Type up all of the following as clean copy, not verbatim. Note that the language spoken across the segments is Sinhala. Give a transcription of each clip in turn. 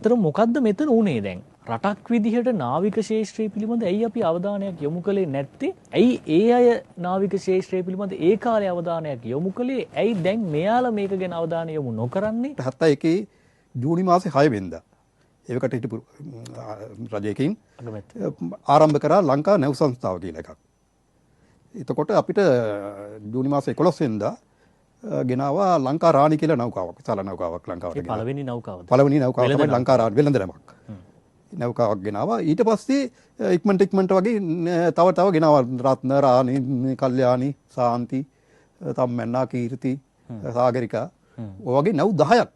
ඇත්තටම මොකද්ද මෙතන උනේ දැන්? රටක් විදිහට නාවික ශාස්ත්‍රය පිළිබඳ ඇයි අපි අවධානයක් යොමු කළේ නැත්තේ? ඇයි ඒ අය නාවික ශාස්ත්‍රය පිළිබඳ ඒ කාලේ අවධානයක් යොමු කළේ? ඇයි දැන් මෙයාලා මේක ගැන අවධානය යොමු නොකරන්නේ? 71 ජූනි මාසේ 6 වෙනිදා ඒවකට හිටපු රජයකින් ආරම්භ කරා ලංකා නැව් සංස්ථාව කියලා එකක්. එතකොට අපිට ජූනි මාසේ 11 වෙනිදා ගෙනාවා ලංකා රාණි කියලා නෞකාවක්. විශාල නෞකාවක් ලංකාවට ගෙනාවා. පළවෙනි නෞකාව. පළවෙනි නෞකාව තමයි ලංකා රාණි වෙළඳ නමක්. නෞකාවක් ගෙනාවා. ඊට පස්සේ ඉක්මනට වගේ තව ගෙනාවා රත්න රාණි, කල්යාණි, සාන්ති, තම්මැන්නා, කීර්ති, සාගරිකා. ඔය වගේ නව් 10ක්.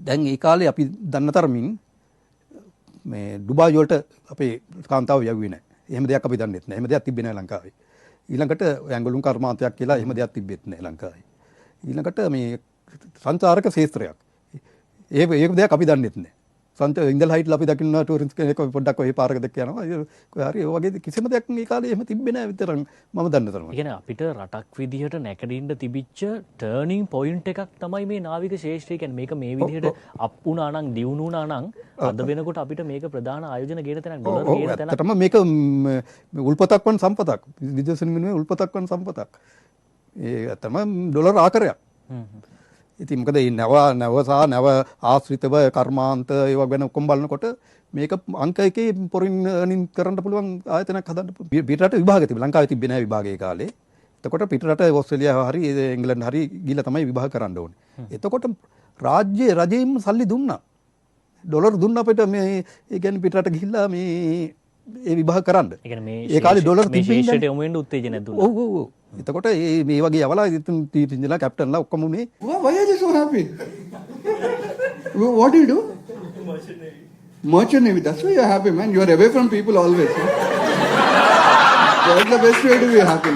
දැන් ඒ කාලේ අපි දන්න තරමින් මේ ඩුබායි වලට අපේ කාන්තාව යවුවේ නැහැ. එහෙම දෙයක් අපි දන්නෙත් නැහැ. එහෙම දෙයක් තිබෙන්නේ නැහැ ලංකාවේ. ඊළඟට ඇඟලුම් කර්මාන්තයක් කියලා එහෙම දෙයක් තිබෙත් නැහැ ලංකාවේ. ඊළඟට මේ සංචාරක ශාස්ත්‍රයක්. ඒක දෙයක් අපි දන්නෙත් නැහැ. ඉඳලා හිටලා අපි දකින්න ටූරිස්ට් කෙනෙක් පොඩ්ඩක් ඔය පාරක දෙක යනවා. හරි ඔය වගේ කිසිම දෙයක් මේ කාලේ එහෙම තිබ්බේ නැහැ විතරක් මම දන්න තරම. ඒ කියන්නේ අපිට රටක් විදිහට නැකඩින්න තිබිච්ච ටර්නින් පොයින්ට් එකක් තමයි මේ නාවික ශාස්ත්‍රය කියන්නේ. මේක මේ විදිහට අප් වුණා නම් දියුණු වුණා නම් අද වෙනකොට අපිට මේක ප්‍රධාන ආයෝජන ගේන තැනක් ඩොලර් ගේන තැනක්. ඇත්තටම මේක උල්පතක් වන් සම්පතක්. විදේශ විනිමය උල්පතක් වන් සම්පතක්. ඒ තමයි ඩොලර් ආකාරයක්. ඉතින් මොකද මේ නැව ආශ්‍රිතව කර්මාන්ත ඒවා ගැන ඔක්කොම බලනකොට මේක අංක 1 පොරින් earning කරන්න පුළුවන් ආයතනයක් හදන්න පිටරට විභාග තිබුණා. ලංකාවේ තිබ්බේ නැහැ විභාග ඒ කාලේ. එතකොට පිටරට ඕස්ට්‍රේලියාව හරි එංගලන්ත හරි ගිහලා තමයි විභාග කරන්න ඕනේ. එතකොට රජයෙන්ම සල්ලි දුන්නා. ඩොලර් දුන්නා අපිට මේ ඒ කියන්නේ පිටරට ගිහිල්ලා මේ ඒ විභාග කරන්න. ඒ කියන්නේ ඒ කාලේ ඩොලර් මේ ශාස්ත්‍රයට යොමු වෙන්න උත්තේජනයක් දුන්නා. ඔව්. එතකොට මේ වගේ යවලා ඉතින් ඉඳලා කැප්ටන්ලා ඔක්කොම උනේ. Why are you so happy? What do you do? Merchant Navy. That's why you're happy, man. You are away from people always. That's the best way to be happy.